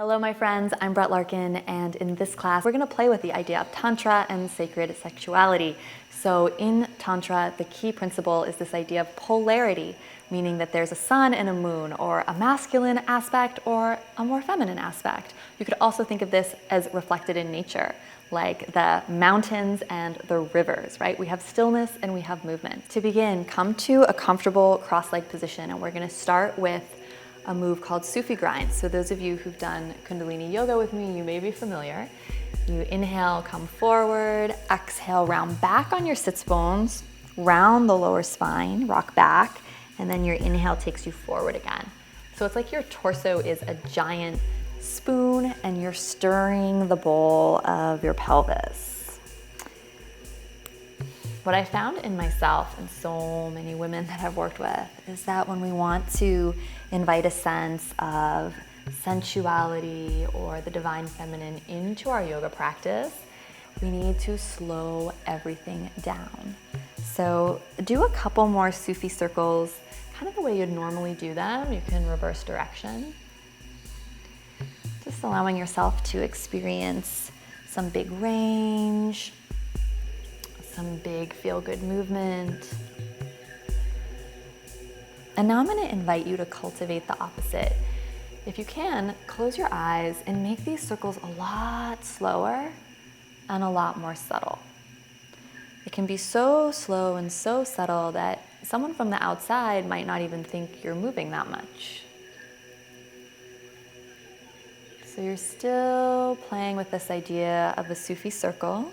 Hello my friends, I'm Brett Larkin, and in this class we're going to play with the idea of Tantra and sacred sexuality. So in Tantra, the key principle is this idea of polarity, meaning that there's a sun and a moon, or a masculine aspect or a more feminine aspect. You could also think of this as reflected in nature, like the mountains and the rivers, right? We have stillness and we have movement. To begin, come to a comfortable cross-legged position, and we're going to start with a move called Sufi grind. So those of you who've done Kundalini yoga with me, you may be familiar. You inhale, come forward, exhale, round back on your sits bones, round the lower spine, rock back, and then your inhale takes you forward again. So it's like your torso is a giant spoon and you're stirring the bowl of your pelvis. What I found in myself and so many women that I've worked with is that when we want to invite a sense of sensuality or the divine feminine into our yoga practice, we need to slow everything down. So do a couple more Sufi circles, kind of the way you'd normally do them. You can reverse direction. Just allowing yourself to experience some big range, some big feel-good movement. And now I'm going to invite you to cultivate the opposite. If you can, close your eyes and make these circles a lot slower and a lot more subtle. It can be so slow and so subtle that someone from the outside might not even think you're moving that much. So you're still playing with this idea of a Sufi circle,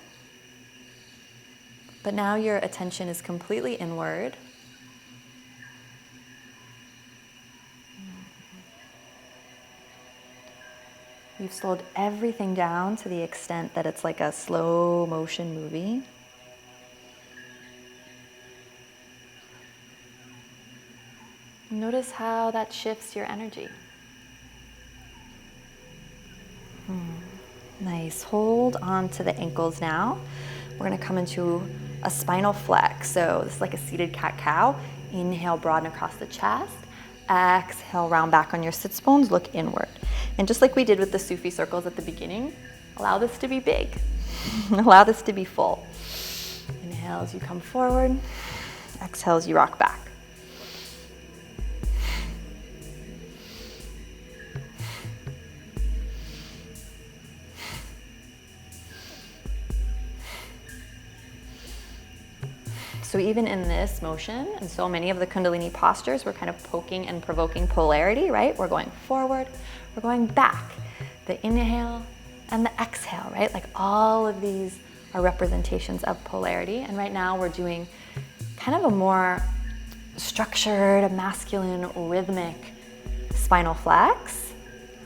but now your attention is completely inward. You've slowed everything down to the extent that it's like a slow motion movie. Notice how that shifts your energy. Nice. Hold on to the ankles now. We're going to come into a spinal flex. So this is like a seated cat-cow. Inhale, broaden across the chest. Exhale, round back on your sits bones, look inward. And just like we did with the Sufi circles at the beginning, allow this to be big. Allow this to be full. Inhale as you come forward. Exhale as you rock back. So even in this motion, and so many of the Kundalini postures, we're kind of poking and provoking polarity, right? We're going forward, we're going back. The inhale and the exhale, right? Like all of these are representations of polarity. And right now we're doing kind of a more structured, a masculine, rhythmic spinal flex.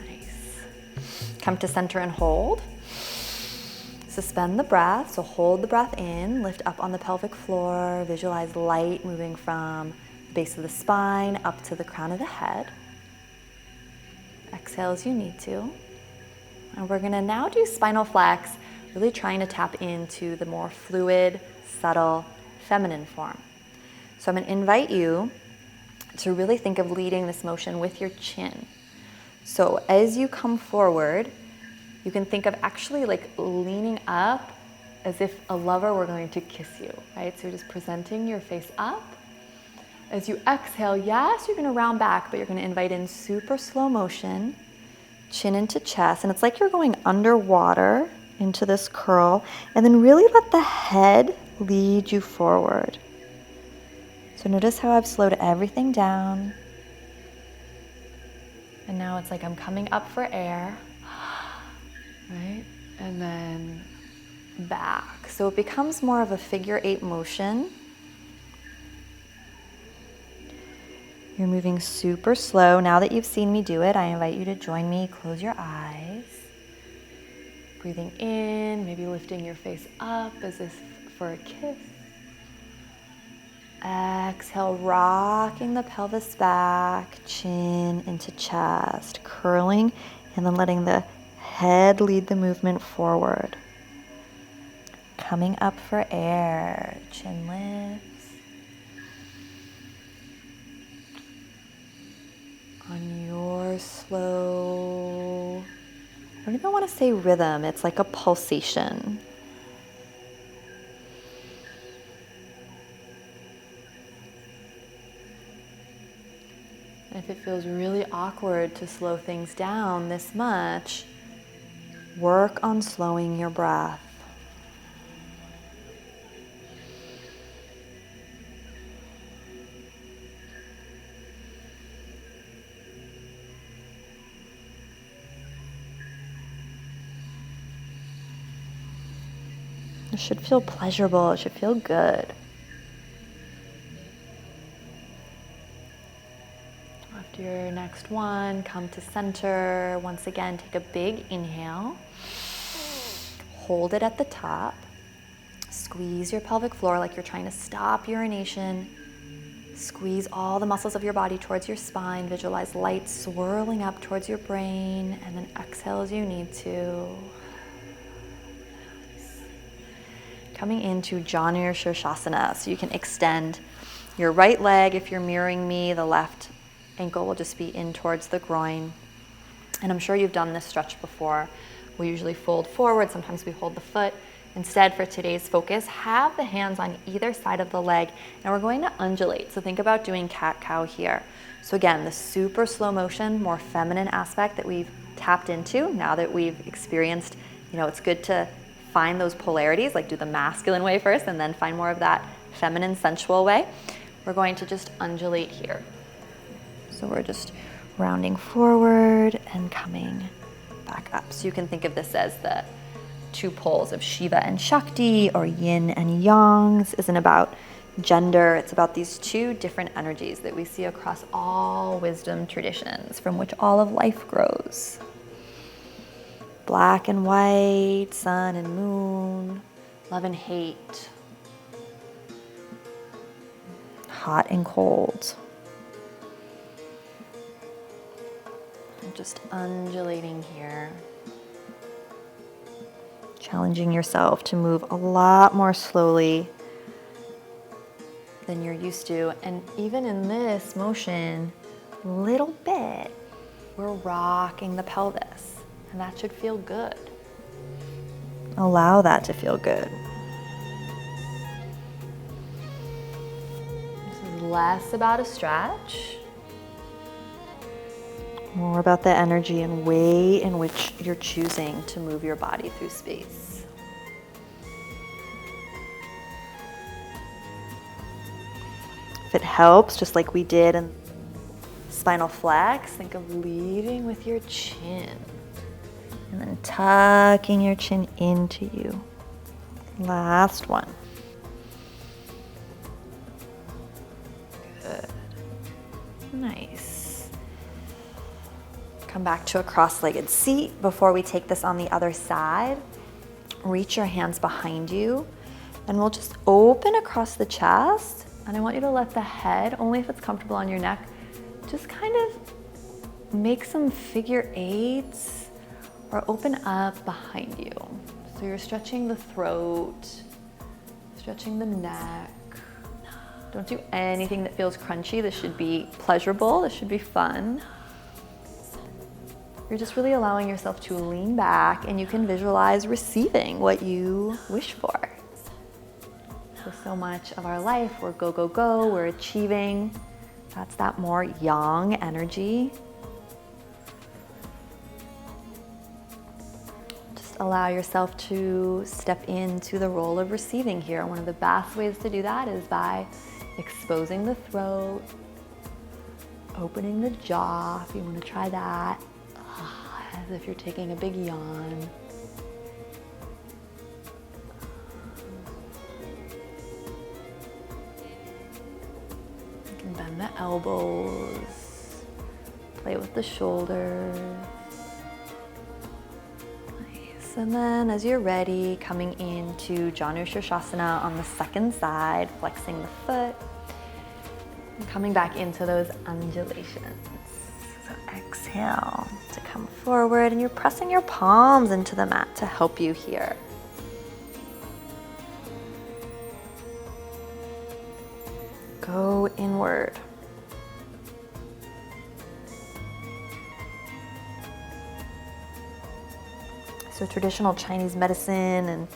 Nice. Come to center and hold. Suspend the breath, so hold the breath in, lift up on the pelvic floor, visualize light moving from the base of the spine up to the crown of the head. Exhale as you need to. And we're gonna now do spinal flex, really trying to tap into the more fluid, subtle, feminine form. So I'm gonna invite you to really think of leading this motion with your chin. So as you come forward, you can think of actually like leaning up as if a lover were going to kiss you, right? So you're just presenting your face up. As you exhale, yes, you're gonna round back, but you're gonna invite in super slow motion, chin into chest, and it's like you're going underwater into this curl, and then really let the head lead you forward. So notice how I've slowed everything down. And now it's like I'm coming up for air. Right? And then back. So it becomes more of a figure 8 motion. You're moving super slow. Now that you've seen me do it, I invite you to join me. Close your eyes. Breathing in, maybe lifting your face up as if for a kiss. Exhale, rocking the pelvis back, chin into chest, curling, and then letting the head lead the movement forward. Coming up for air, chin lifts. On your slow I don't even want to say rhythm, it's like a pulsation. And if it feels really awkward to slow things down this much, work on slowing your breath. It should feel pleasurable, it should feel good. After your next one, come to center. Once again, take a big inhale. Hold it at the top. Squeeze your pelvic floor like you're trying to stop urination. Squeeze all the muscles of your body towards your spine. Visualize light swirling up towards your brain, and then exhale as you need to. Coming into Janu Shirshasana, so you can extend your right leg. If you're mirroring me, the left ankle will just be in towards the groin. And I'm sure you've done this stretch before. We usually fold forward, sometimes we hold the foot. Instead, for today's focus, have the hands on either side of the leg, and we're going to undulate. So think about doing cat-cow here. So again, the super slow motion, more feminine aspect that we've tapped into now that we've experienced, it's good to find those polarities, like do the masculine way first and then find more of that feminine, sensual way. We're going to just undulate here. So we're just rounding forward and coming back up. So you can think of this as the two poles of Shiva and Shakti, or yin and yang. This isn't about gender, it's about these two different energies that we see across all wisdom traditions from which all of life grows. Black and white, sun and moon, love and hate, hot and cold. And just undulating here. Challenging yourself to move a lot more slowly than you're used to. And even in this motion, little bit, we're rocking the pelvis. And that should feel good. Allow that to feel good. This is less about a stretch, more about the energy and way in which you're choosing to move your body through space. If it helps, just like we did in spinal flex, think of leading with your chin. And then tucking your chin into you. Last one. Good. Nice. Come back to a cross-legged seat. Before we take this on the other side, reach your hands behind you, and we'll just open across the chest. And I want you to let the head, only if it's comfortable on your neck, just kind of make some figure eights, or open up behind you. So you're stretching the throat, stretching the neck. Don't do anything that feels crunchy. This should be pleasurable, this should be fun. You're just really allowing yourself to lean back, and you can visualize receiving what you wish for. So much of our life, we're go, go, go, we're achieving. That's that more yang energy. Allow yourself to step into the role of receiving here. One of the best ways to do that is by exposing the throat, opening the jaw, if you want to try that, as if you're taking a big yawn. You can bend the elbows, play with the shoulders. And then as you're ready, coming into Janu Shirshasana on the second side, flexing the foot, and coming back into those undulations. So exhale to come forward, and you're pressing your palms into the mat to help you here. Go inward. So traditional Chinese medicine and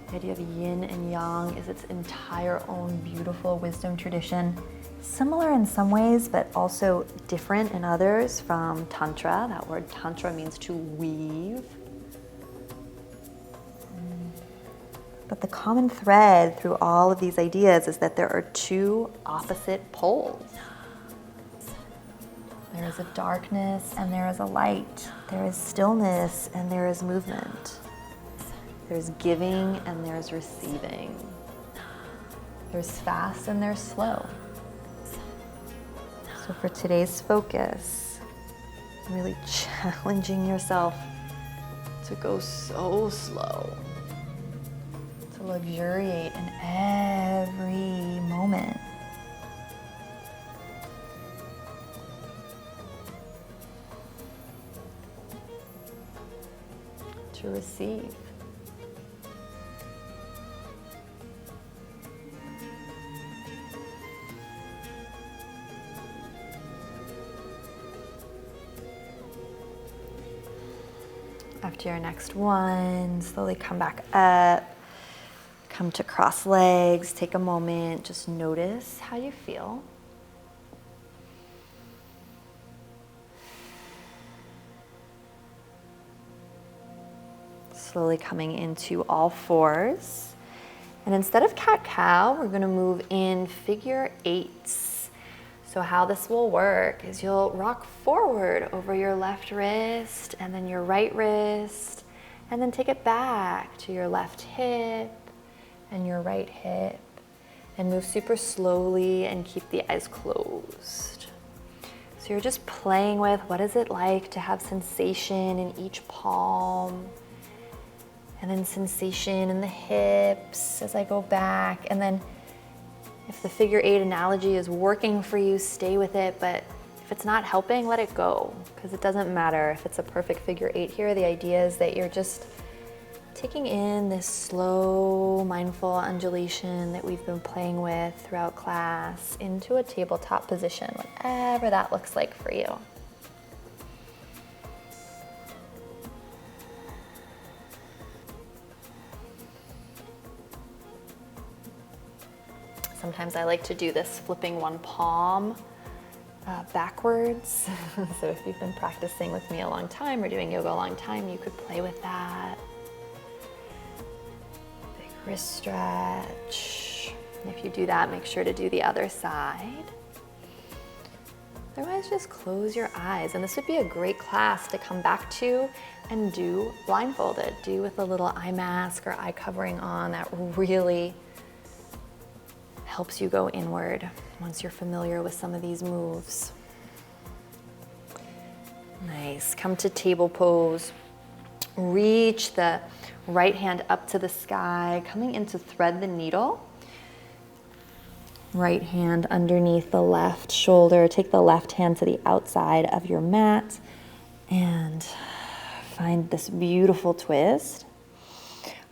the idea of yin and yang is its entire own beautiful wisdom tradition. Similar in some ways, but also different in others from Tantra. That word Tantra means to weave. But the common thread through all of these ideas is that there are two opposite poles. There is a darkness and there is a light. There is stillness and there is movement. There's giving and there's receiving. There's fast and there's slow. So for today's focus, really challenging yourself to go so slow, to luxuriate in every moment. To receive. After your next one, slowly come back up, come to cross legs, take a moment, just notice how you feel. Slowly coming into all fours. And instead of cat-cow, we're gonna move in figure eights. So how this will work is you'll rock forward over your left wrist and then your right wrist, and then take it back to your left hip and your right hip, and move super slowly and keep the eyes closed. So you're just playing with what is it like to have sensation in each palm, and then sensation in the hips as I go back. And then if the figure eight analogy is working for you, stay with it, but if it's not helping, let it go, because it doesn't matter if it's a perfect figure eight here. The idea is that you're just taking in this slow, mindful undulation that we've been playing with throughout class into a tabletop position, whatever that looks like for you. Sometimes I like to do this flipping one palm backwards. So if you've been practicing with me a long time or doing yoga a long time, you could play with that. Big wrist stretch. And if you do that, make sure to do the other side. Otherwise, just close your eyes. And this would be a great class to come back to and do blindfolded. Do with a little eye mask or eye covering on. That really helps you go inward once you're familiar with some of these moves. Nice. Come to table pose. Reach the right hand up to the sky, coming into thread the needle. Right hand underneath the left shoulder. Take the left hand to the outside of your mat and find this beautiful twist.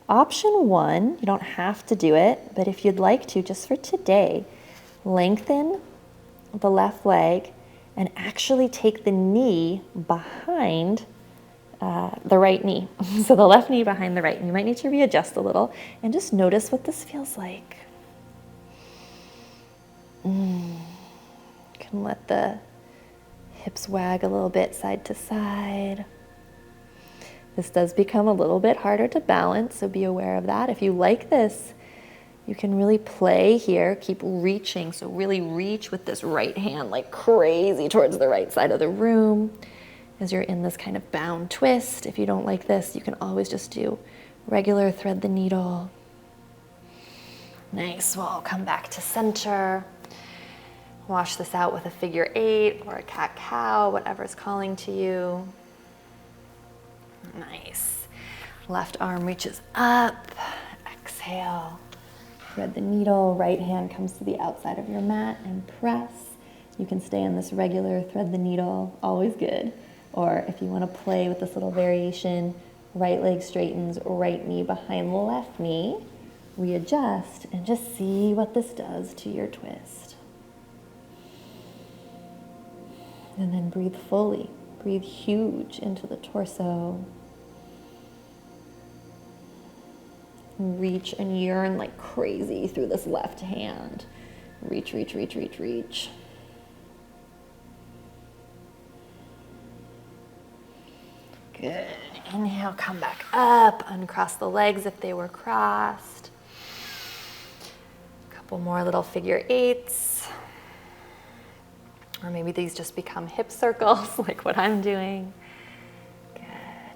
Option one, you don't have to do it, but if you'd like to, just for today, lengthen the left leg and actually take the knee behind the right knee. So the left knee behind the right. And you might need to readjust a little and just notice what this feels like. You can let the hips wag a little bit side to side. This does become a little bit harder to balance, so be aware of that. If you like this, you can really play here, keep reaching. So really reach with this right hand like crazy towards the right side of the room as you're in this kind of bound twist. If you don't like this, you can always just do regular thread the needle. Nice, well, come back to center. Wash this out with a figure eight or a cat-cow, whatever's calling to you. Nice. Left arm reaches up. Exhale. Thread the needle. Right hand comes to the outside of your mat and press. You can stay in this regular thread the needle, always good. Or if you want to play with this little variation, right leg straightens, right knee behind the left knee. Readjust and just see what this does to your twist. And then breathe fully. Breathe huge into the torso. reach and yearn like crazy through this left hand. Reach, reach, reach, reach, reach. Good. Inhale, come back up. Uncross the legs if they were crossed. A couple more little figure eights. Or maybe these just become hip circles like what I'm doing. Good.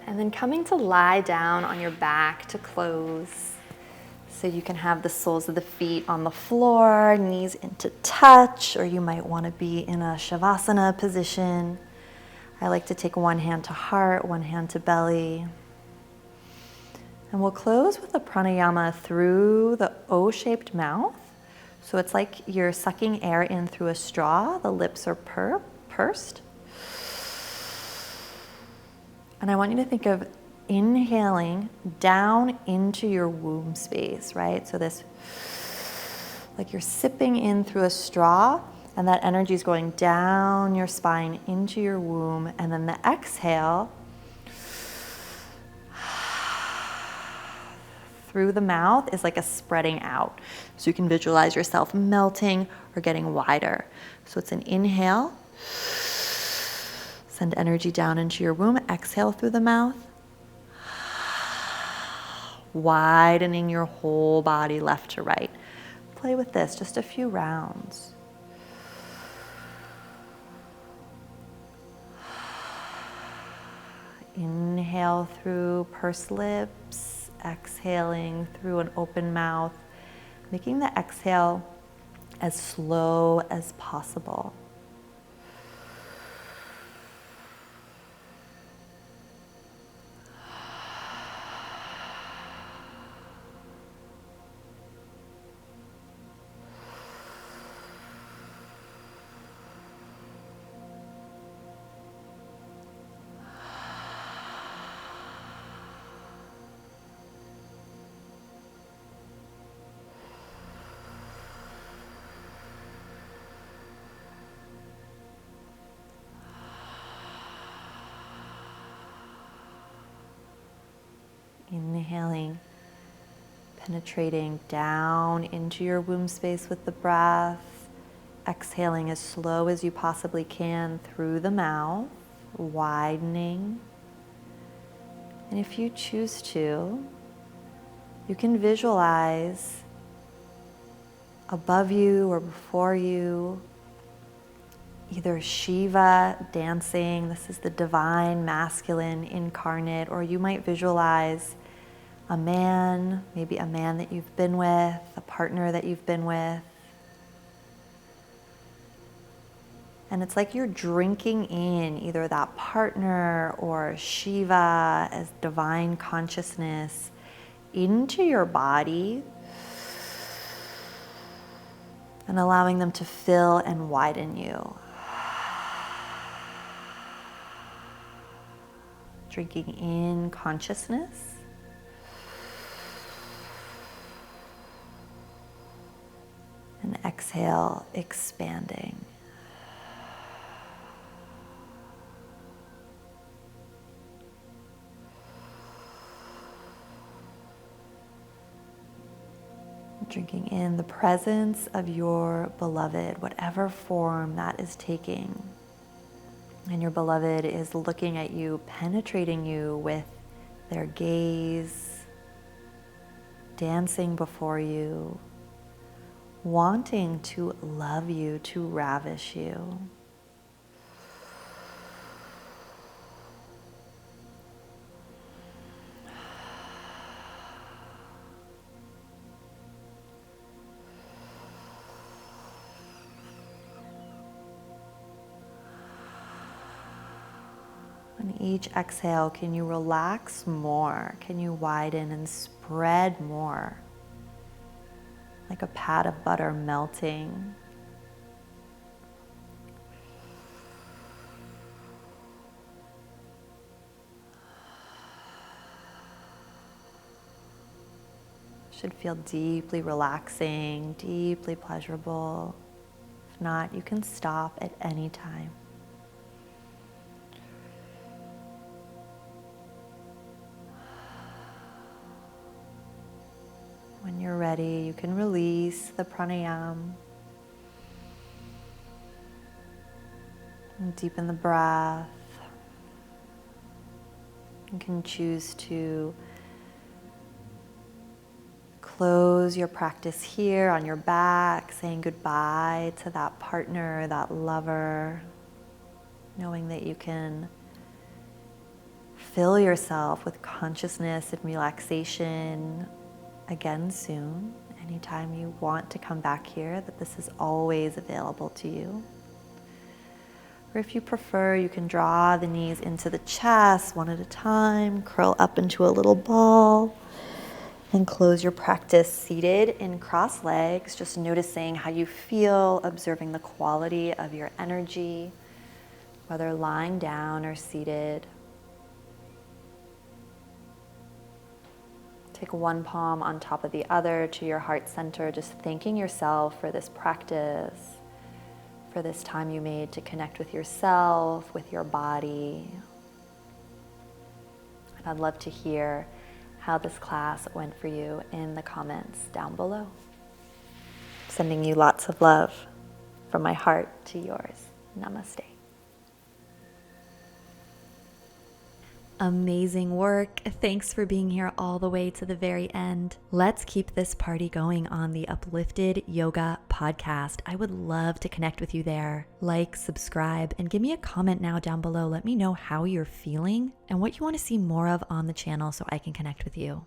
And then coming to lie down on your back to close. So you can have the soles of the feet on the floor, knees into touch, or you might want to be in a Savasana position. I like to take one hand to heart, one hand to belly. And we'll close with a pranayama through the O-shaped mouth. So it's like you're sucking air in through a straw. The lips are pursed. And I want you to think of inhaling down into your womb space, right? So this, like you're sipping in through a straw, and that energy is going down your spine into your womb. And then the exhale through the mouth is like a spreading out. So you can visualize yourself melting or getting wider. So it's an inhale. Send energy down into your womb. Exhale through the mouth. Widening your whole body left to right. Play with this, just a few rounds. Inhale through pursed lips, exhaling through an open mouth, making the exhale as slow as possible. Inhaling, penetrating down into your womb space with the breath. Exhaling as slow as you possibly can through the mouth, widening. And if you choose to, you can visualize above you or before you either Shiva dancing, this is the divine masculine incarnate, or you might visualize a man, maybe a man that you've been with, a partner that you've been with. And it's like you're drinking in either that partner or Shiva as divine consciousness into your body and allowing them to fill and widen you. Drinking in consciousness. And exhale, expanding. Drinking in the presence of your beloved, whatever form that is taking. And your beloved is looking at you, penetrating you with their gaze, dancing before you, wanting to love you, to ravish you. On each exhale, can you relax more? Can you widen and spread more? Like a pat of butter melting. Should feel deeply relaxing, deeply pleasurable. If not, you can stop at any time. body, you can release the pranayama and deepen the breath. You can choose to close your practice here on your back, saying goodbye to that partner, that lover, knowing that you can fill yourself with consciousness and relaxation again soon. Anytime you want to come back here, that this is always available to you. Or if you prefer, you can draw the knees into the chest one at a time, curl up into a little ball, and close your practice seated in cross legs, just noticing how you feel, observing the quality of your energy, whether lying down or seated. Take one palm on top of the other to your heart center, just thanking yourself for this practice, for this time you made to connect with yourself, with your body. And I'd love to hear how this class went for you in the comments down below. Sending you lots of love from my heart to yours. Namaste. Amazing work. Thanks for being here all the way to the very end. Let's keep this party going on the Uplifted Yoga podcast. I would love to connect with you there. Like, subscribe, and give me a comment now down below. Let me know how you're feeling and what you want to see more of on the channel so I can connect with you.